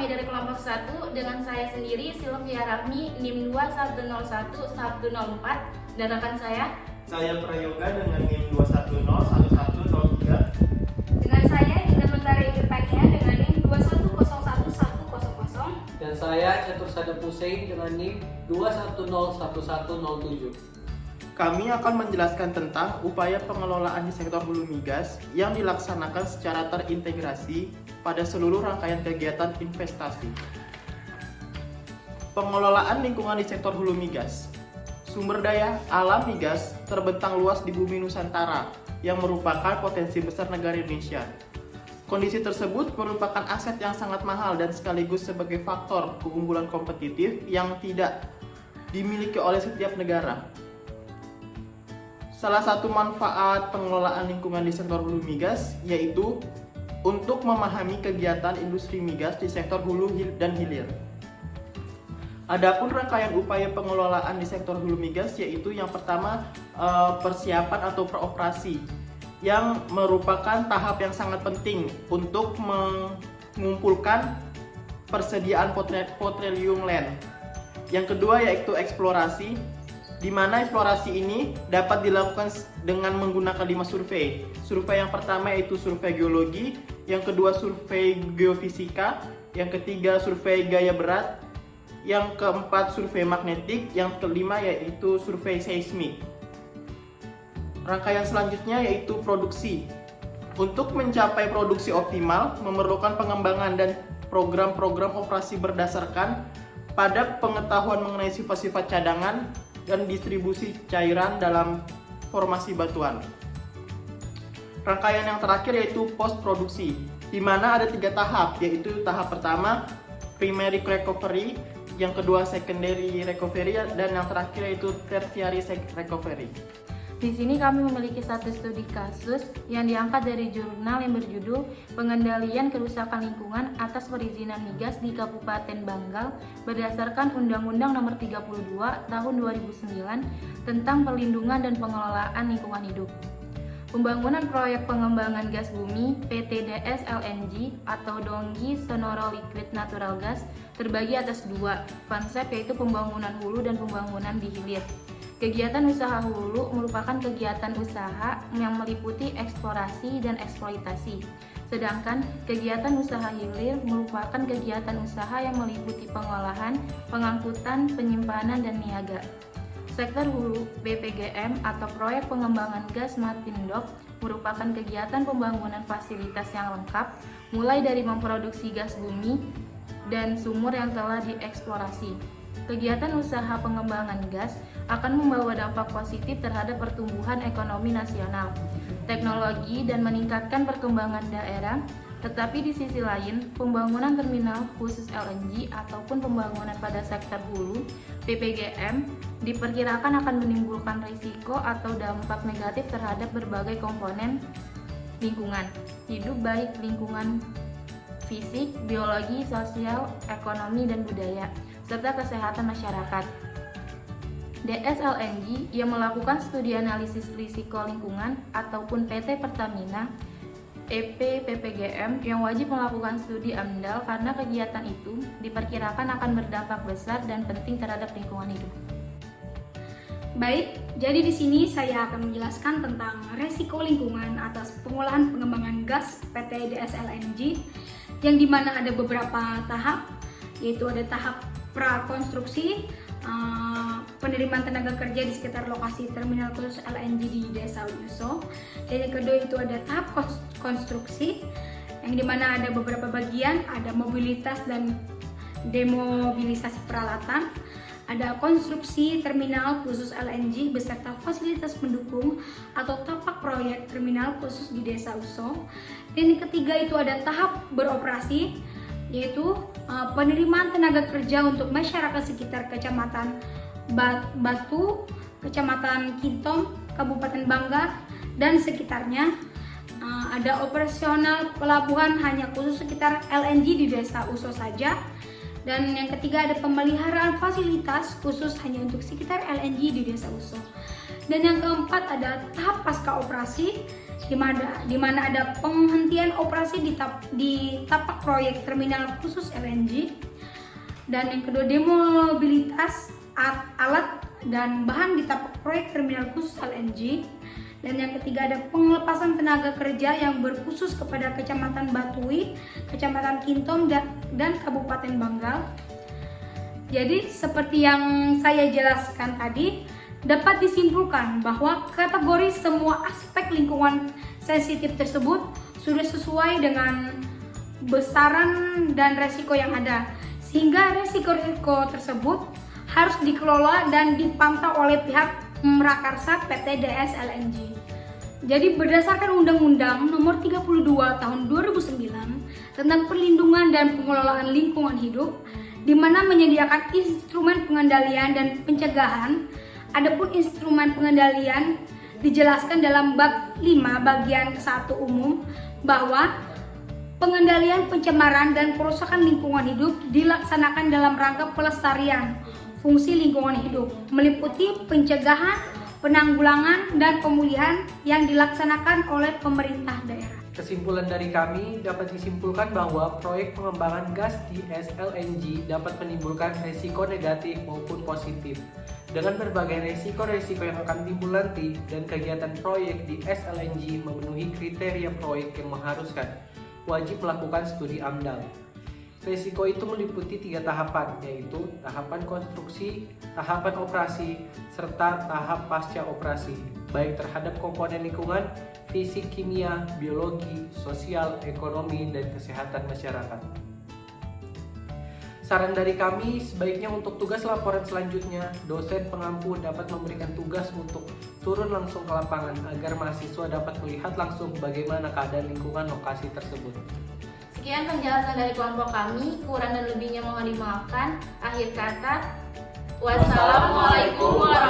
kami dari kelompok 1 dengan saya sendiri Sylvia Rahmi NIM 2110104 dan rekan saya Prayoga dengan NIM 2101103. Dengan saya Dinda Mentari Irfania dengan NIM 2101100. Dan saya Catur Sadap Hussein dengan NIM 2101107. Kami akan menjelaskan tentang upaya pengelolaan di sektor hulu migas yang dilaksanakan secara terintegrasi pada seluruh rangkaian kegiatan investasi. Pengelolaan lingkungan di sektor hulu migas. Sumber daya alam migas terbentang luas di bumi Nusantara yang merupakan potensi besar negara Indonesia. Kondisi tersebut merupakan aset yang sangat mahal dan sekaligus sebagai faktor keunggulan kompetitif yang tidak dimiliki oleh setiap negara. Salah satu manfaat pengelolaan lingkungan di sektor hulu migas yaitu untuk memahami kegiatan industri migas di sektor hulu dan hilir. Adapun rangkaian upaya pengelolaan di sektor hulu migas yaitu yang pertama persiapan atau peroperasi yang merupakan tahap yang sangat penting untuk mengumpulkan persediaan petroleum land. Yang kedua yaitu eksplorasi, di mana eksplorasi ini dapat dilakukan dengan menggunakan 5 survei. Survei yang pertama yaitu survei geologi, yang kedua survei geofisika, yang ketiga survei gaya berat, yang keempat survei magnetik, yang kelima yaitu survei seismik. Rangkaian selanjutnya yaitu produksi. Untuk mencapai produksi optimal memerlukan pengembangan dan program-program operasi berdasarkan pada pengetahuan mengenai sifat-sifat cadangan dan distribusi cairan dalam formasi batuan. Rangkaian yang terakhir yaitu post produksi, di mana ada 3 tahap, yaitu tahap pertama primary recovery, yang kedua secondary recovery, dan yang terakhir yaitu tertiary recovery. Di sini kami memiliki satu studi kasus yang diangkat dari jurnal yang berjudul Pengendalian Kerusakan Lingkungan atas Perizinan Migas di Kabupaten Banggal berdasarkan Undang-Undang Nomor 32 Tahun 2009 tentang Perlindungan dan Pengelolaan Lingkungan Hidup. Pembangunan proyek pengembangan gas bumi PT-DS LNG atau Donggi Sonoro Liquid Natural Gas terbagi atas 2 konsep, yaitu pembangunan hulu dan pembangunan di hilir. Kegiatan usaha hulu merupakan kegiatan usaha yang meliputi eksplorasi dan eksploitasi. Sedangkan kegiatan usaha hilir merupakan kegiatan usaha yang meliputi pengolahan, pengangkutan, penyimpanan, dan niaga. Sektor hulu BPGM atau proyek pengembangan gas Matpindok merupakan kegiatan pembangunan fasilitas yang lengkap, mulai dari memproduksi gas bumi dan sumur yang telah dieksplorasi. Kegiatan usaha pengembangan gas akan membawa dampak positif terhadap pertumbuhan ekonomi nasional, teknologi, dan meningkatkan perkembangan daerah. Tetapi di sisi lain, pembangunan terminal khusus LNG ataupun pembangunan pada sektor hulu PPGM diperkirakan akan menimbulkan risiko atau dampak negatif terhadap berbagai komponen lingkungan hidup, baik lingkungan fisik, biologi, sosial, ekonomi, dan budaya, serta kesehatan masyarakat. DSLNG yang melakukan studi analisis risiko lingkungan ataupun PT Pertamina EP PPGM yang wajib melakukan studi AMDAL karena kegiatan itu diperkirakan akan berdampak besar dan penting terhadap lingkungan hidup. Baik, jadi di sini saya akan menjelaskan tentang resiko lingkungan atas pengolahan pengembangan gas PT DSLNG yang dimana ada beberapa tahap, yaitu ada tahap prakonstruksi, penerimaan tenaga kerja di sekitar lokasi terminal khusus LNG di Desa Uso, dan yang kedua itu ada tahap konstruksi yang dimana ada beberapa bagian, ada mobilitas dan demobilisasi peralatan, ada konstruksi terminal khusus LNG beserta fasilitas pendukung atau tapak proyek terminal khusus di Desa Uso, dan yang ketiga itu ada tahap beroperasi, yaitu penerimaan tenaga kerja untuk masyarakat sekitar Kecamatan Batu, Kecamatan Kintom, Kabupaten Banggar, dan sekitarnya. Ada operasional pelabuhan hanya khusus sekitar LNG di Desa Uso saja. Dan yang ketiga ada pemeliharaan fasilitas khusus hanya untuk sekitar LNG di Desa Uso. Dan yang keempat ada tahap pasca operasi, di mana ada penghentian operasi di tapak proyek terminal khusus LNG. Dan yang kedua, demobilitas alat dan bahan di tapak proyek terminal khusus LNG. Dan yang ketiga, ada pengelepasan tenaga kerja yang berkhusus kepada Kecamatan Batui, Kecamatan Kintom, dan Kabupaten Banggal. Jadi seperti yang saya jelaskan tadi, dapat disimpulkan bahwa kategori semua aspek lingkungan sensitif tersebut sudah sesuai dengan besaran dan resiko yang ada, sehingga resiko-resiko tersebut harus dikelola dan dipantau oleh pihak Merakarsa PT DS LNG. Jadi berdasarkan Undang-Undang Nomor 32 Tahun 2009 tentang perlindungan dan pengelolaan lingkungan hidup, di mana menyediakan instrumen pengendalian dan pencegahan. Adapun instrumen pengendalian dijelaskan dalam bab 5 bagian 1 umum bahwa pengendalian pencemaran dan kerusakan lingkungan hidup dilaksanakan dalam rangka pelestarian fungsi lingkungan hidup, meliputi pencegahan, penanggulangan, dan pemulihan yang dilaksanakan oleh pemerintah daerah. Kesimpulan dari kami dapat disimpulkan bahwa proyek pengembangan gas di SLNG dapat menimbulkan resiko negatif maupun positif. Dengan berbagai resiko-resiko yang akan timbul nanti dan kegiatan proyek di SLNG memenuhi kriteria proyek yang mengharuskan wajib melakukan studi AMDAL. Risiko itu meliputi 3 tahapan, yaitu tahapan konstruksi, tahapan operasi, serta tahap pasca operasi, baik terhadap komponen lingkungan, fisik, kimia, biologi, sosial, ekonomi, dan kesehatan masyarakat. Saran dari kami, sebaiknya untuk tugas laporan selanjutnya, dosen pengampu dapat memberikan tugas untuk turun langsung ke lapangan agar mahasiswa dapat melihat langsung bagaimana keadaan lingkungan lokasi tersebut. Sekian penjelasan dari kelompok kami, kurang dan lebihnya mohon dimaafkan. Akhir kata, wassalamualaikum warahmatullahi wabarakatuh.